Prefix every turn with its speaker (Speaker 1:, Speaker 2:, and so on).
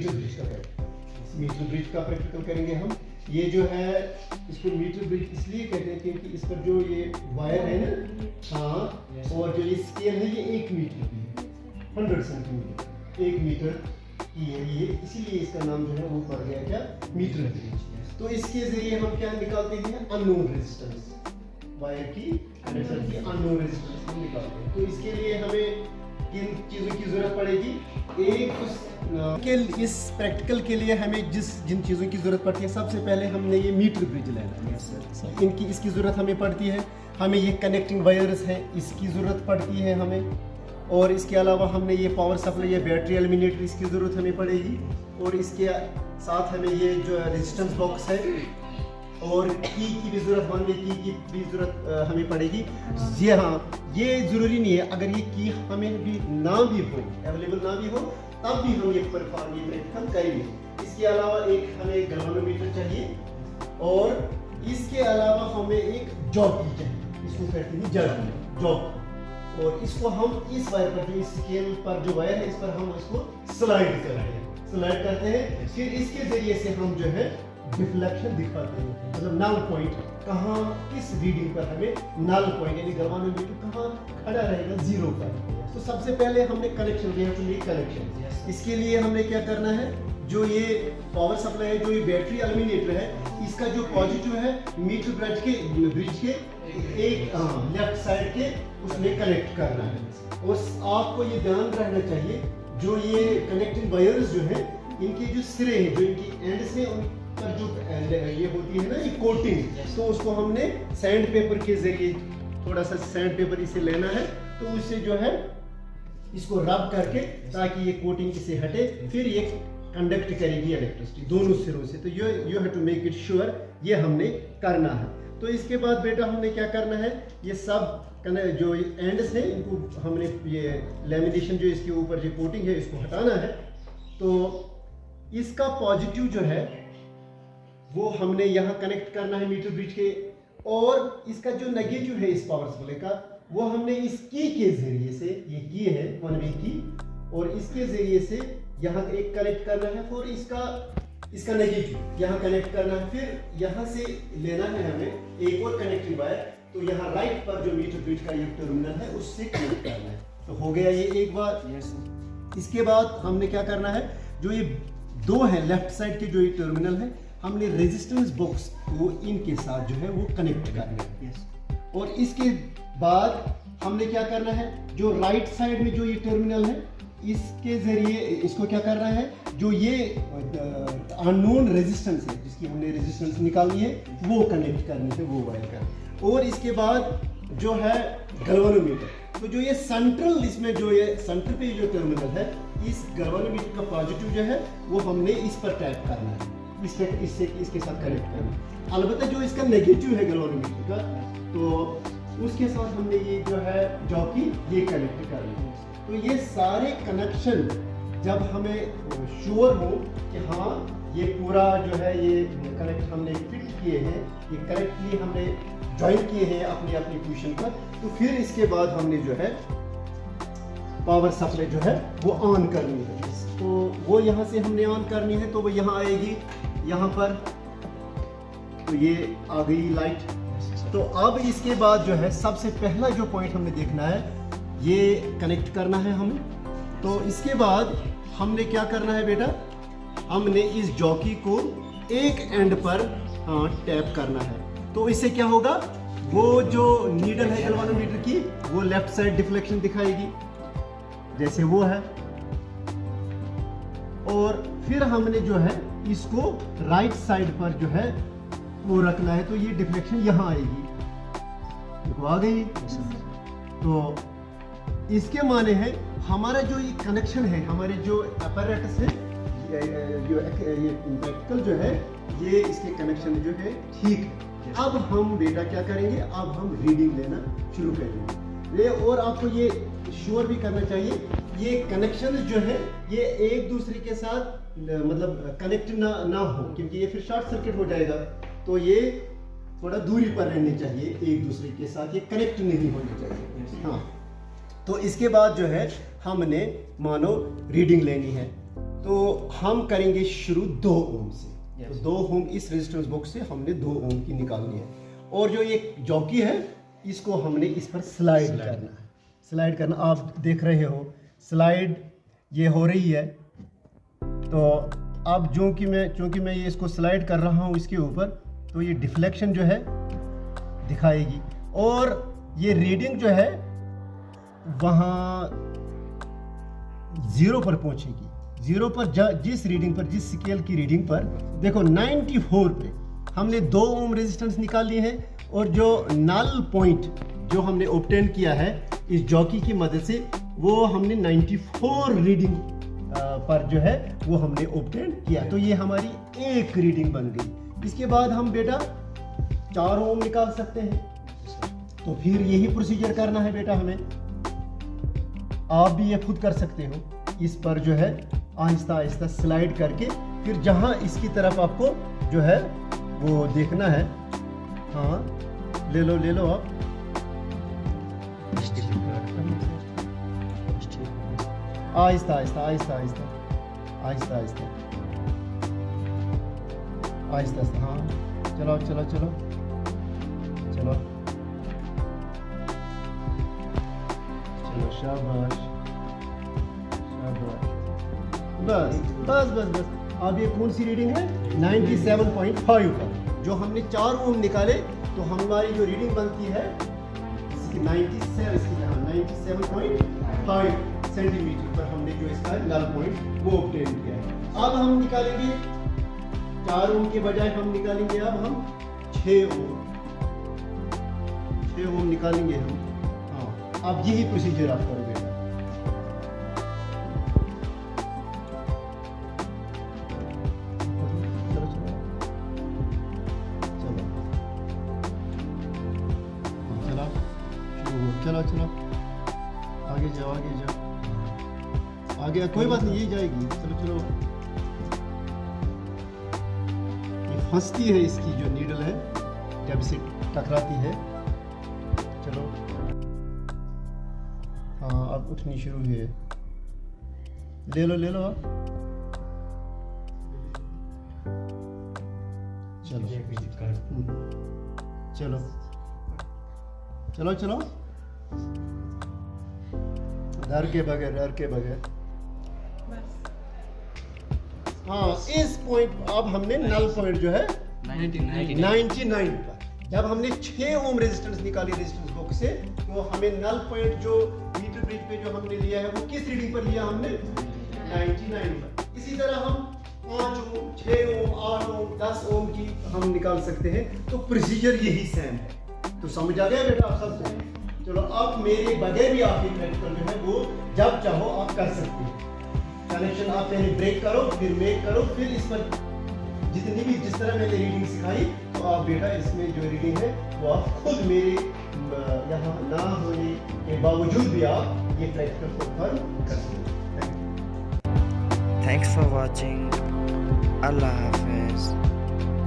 Speaker 1: Metre bridge का practical. Metre bridge का practical करेंगे हम। ये जो है इसको मीटर ब्रिज इसलिए कहते हैं क्योंकि इस पर जो ये वायर है ना, हाँ, और जो ये स्केल है ये 1 मीटर की है, 100 सेंटीमीटर, 1 मीटर की है ये, इसीलिए इसका नाम जो है वो पड़ गया क्या, मीटर ब्रिज। तो इसके जरिए हम क्या निकालते हैं, अननोन रेजिस्टेंस, वायर की अननोन रेजिस्टेंस हम निकालते हैं। तो इसके लिए हमें किन चीज़ों की जरूरत पड़ेगी, इस प्रैक्टिकल के लिए हमें जिन चीज़ों की ज़रूरत पड़ती है, सबसे पहले हमने ये मीटर ब्रिज लेना है, इसकी ज़रूरत हमें पड़ती है। हमें ये कनेक्टिंग वायर्स हैं, इसकी ज़रूरत पड़ती है हमें। और इसके अलावा हमने ये पावर सप्लाई या बैटरी एलिमिनेटर, इसकी ज़रूरत हमें पड़ेगी। और इसके साथ हमें ये जो रेजिस्टेंस बॉक्स है और की भी ज़रूरत, वन वे की भी ज़रूरत हमें पड़ेगी। जी हाँ, ये ज़रूरी नहीं है, अगर ये की हमें भी ना भी हो, अवेलेबल ना भी हो, तब भी हम ये प्रैक्टिकल करेंगे। इसके अलावा एक हमें गैल्वेनोमीटर चाहिए और इसके अलावा हमें एक जॉकी चाहिए, इसको कहते हैं जॉकी। और इसको हम इस वायर पर, जो इस स्केल पर जो वायर है, इस पर हम इसको स्लाइड करते हैं। फिर इसके जरिए से हम जो है डिफ्लेक्शन दिखाते हैं, मतलब नल पॉइंट कहाँ, किस रीडिंग पर हमें नल पॉइंट यानी गैल्वेनोमीटर कहाँ खड़ा रहेगा, 0 पर। तो सबसे पहले हमने कनेक्शन दिया, तो ये कनेक्शन, इसके लिए हमने क्या करना है, जो ये पावर सप्लाई है, जो ये बैटरी एलिमिनेटर है, इसका जो पॉजिटिव है मीटर ब्रिज के एक लेफ्ट साइड के उसमें कनेक्ट करना है। और आपको ये ध्यान रखना चाहिए, जो ये कनेक्टिंग वायर्स जो है, इनके जो सिरे हैं, जो इनकी एंड्स हैं, उन पर जो ये होती है ना, ये कोटिंग, तो उसको हमने सैंड पेपर के जरिए, थोड़ा सा सैंड पेपर इसे लेना है, तो उससे जो है इसको रब करके, ताकि ये कोटिंग इसे हटे, फिर ये कंडक्ट करेगी इलेक्ट्रिसिटी दोनों सिरों से। तो you have to make it sure, ये हमने करना है। तो इसके बाद बेटा हमने क्या करना है, ये सब जो एंड्स हैं, इनको हमने ये लैमिनेशन जो इसके ऊपर जो कोटिंग है, इसको हटाना है। तो इसका पॉजिटिव जो है वो हमने यहाँ कनेक्ट करना है मीटर ब्रिज के, और इसका जो नेगेटिव है इस पावर सप्लाई का, वो हमने इस की के जरिए से, ये की है वन वे की, और इसके जरिए से यहाँ एक कनेक्ट करना है, और इसका नेगेटिव यहाँ कनेक्ट करना है। फिर यहाँ से लेना है हमें एक और कनेक्टिंग वायर, तो यहाँ राइट पर जो मीटर ब्रिज का ये टर्मिनल है, उससे कनेक्ट करना है। तो हो गया ये एक बार। इसके बाद हमने क्या करना है, जो ये 2 है लेफ्ट साइड के जो ये टर्मिनल है, हमने रेजिस्टेंस बॉक्स को इनके साथ जो है वो कनेक्ट करना है। और इसके बाद हमने क्या करना है, जो राइट साइड में जो ये टर्मिनल है, इसके जरिए इसको क्या करना है, जो ये अननोन रेजिस्टेंस है, जिसकी हमने रेजिस्टेंस निकालनी है, वो कनेक्ट करनी है, वो वायर का। और इसके बाद जो है गैल्वेनोमीटर, तो जो ये सेंट्रल, इसमें जो ये सेंटर पे जो टर्मिनल है, इस गैल्वेनोमीटर का पॉजिटिव जो है वो हमने इस पर टैप करना है, इससे इसके साथ कनेक्ट करना। अलबत्ता जो इसका नेगेटिव है गैल्वेनोमीटर का, तो उसके साथ हमने ये जो है जॉकी ये कनेक्ट करना है। तो ये सारे कनेक्शन जब हमें श्योर हो कि हाँ ये पूरा जो है ये कनेक्ट हमने फिट किए हैं, ये करेक्टली हमने ज्वाइन किए हैं अपनी अपनी पोजीशन पर, तो फिर इसके बाद हमने जो है पावर सप्लाई जो है वो ऑन करनी है। तो वो यहाँ से हमने ऑन करनी है, तो वो यहाँ आएगी, यहाँ पर, तो ये आ गई लाइट। तो अब इसके बाद जो है सबसे पहला जो पॉइंट हमने देखना है, ये कनेक्ट करना है हमें। तो इसके बाद हमने क्या करना है बेटा, हमने इस जॉकी को एक एंड पर टैप करना है। तो इससे क्या होगा, वो जो नीडल है गैल्वेनोमीटर की, वो लेफ्ट साइड डिफ्लेक्शन दिखाएगी जैसे वो है, और फिर हमने जो है इसको राइट साइड पर जो है वो रखना है, तो ये डिफ्लेक्शन यहाँ आएगी, देखो आ गई। तो इसके माने है हमारा जो ये कनेक्शन है, हमारे जो अपैरेटस है, जो ये प्रैक्टिकल जो है, ये इसके कनेक्शन जो है ठीक है। अब हम बेटा क्या करेंगे, अब हम रीडिंग लेना शुरू करेंगे। ये और आपको ये श्योर भी करना चाहिए, ये कनेक्शन जो है ये एक दूसरे के साथ मतलब कनेक्ट ना हो, क्योंकि ये फिर शॉर्ट सर्किट हो जाएगा। तो ये थोड़ा दूरी पर रहने चाहिए एक दूसरे के साथ, ये कनेक्ट नहीं होने चाहिए। हाँ, तो इसके बाद जो है हमने मानो रीडिंग लेनी है। तो हम करेंगे शुरू 2 ओम से। तो 2 ओम इस रेजिस्टेंस बॉक्स से हमने 2 ओम की निकालनी है, और जो ये जॉकी है इसको हमने इस पर स्लाइड करना है। स्लाइड करना, आप देख रहे हो स्लाइड ये हो रही है। तो अब चूँकि मैं ये इसको स्लाइड कर रहा हूँ इसके ऊपर, तो ये डिफ्लेक्शन जो है दिखाएगी, और ये रीडिंग जो है वहाँ 0 पर पहुँचेगी। 0 पर जिस रीडिंग पर, जिस स्केल की रीडिंग पर, देखो 94 पे हमने 2 ओम रेजिस्टेंस निकाल लिए हैं, और जो नल पॉइंट जो हमने ऑब्टेन किया है इस जॉकी की मदद से, वो हमने 94 रीडिंग पर जो है वो हमने ऑब्टेन किया। तो ये हमारी एक रीडिंग बन गई। इसके बाद हम बेटा 4 ओम निकाल सकते हैं। तो फिर यही प्रोसीजर करना है बेटा हमें। आप भी ये खुद कर सकते हो। इस पर जो है आहिस्ता आहिस्ता स्लाइड करके, फिर जहां इसकी तरफ आपको जो है वो देखना है, हाँ ले लो आप। आहिस्ता आहिस्ता आहिस्ता आहिस्ता आहिस्ता आहिस्ता आहिस्ता आहिस्ता, हाँ चलो चलो चलो चलो चलो, शाबाश शाबाश, बस बस बस बस। अब ये कौन सी रीडिंग है? 97.5 पर जो हमने 4 ओम निकाले, तो हमारी जो रीडिंग बनती है 97.5 सेंटीमीटर पर हमने जो इसका नल पॉइंट वो ऑब्टेन किया है। अब हम निकालेंगे 4 ओम के बजाय हम निकालेंगे अब हम 6 ओम। 6 ओम निकालेंगे हम। हाँ, अब यही प्रोसीजर आप करोगे। चलो चलो आगे जाओ आगे जाओ आगे, कोई बात नहीं, ये जाएगी। चलो चलो, ये फंसती है, इसकी जो नीडल है जब इसे टकराती है। चलो, हाँ अब उठनी शुरू हुई है। ले लो आप। चलो चलो चलो चलो, डर के बगैर। हाँ, इस पॉइंट अब हमने नल पॉइंट जो है 99 पर, जब हमने 6 ओम रेजिस्टेंस निकाली रेजिस्टेंस बॉक्स से, तो हमें नल पॉइंट जो मीटर ब्रिज पे जो हमने लिया है वो किस रीडिंग पर लिया हमने? 99 पर। इसी तरह हम 5 ओम, 6 ओम, 8 ओम, 10 ओम की हम निकाल सकते हैं। तो प्रोसीजर यही सेम है। तो समझ आ गया बेटा आप सबको? चलो, अब मेरे बगैर भी आप ये प्रैक्टिकल जो है वो जब चाहो आप कर सकते हो। कनेक्शन आप पहले ब्रेक करो, फिर मेक करो, फिर इस पर जिस तरह मैंने रीडिंग सिखाई, तो आप बेटा इसमें जो रीडिंग है वो आप खुद मेरे यहाँ ना होने के बावजूद भी आप ये प्रैक्टिकल को कर सकते हो।
Speaker 2: Thanks for watching. Allah Hafiz.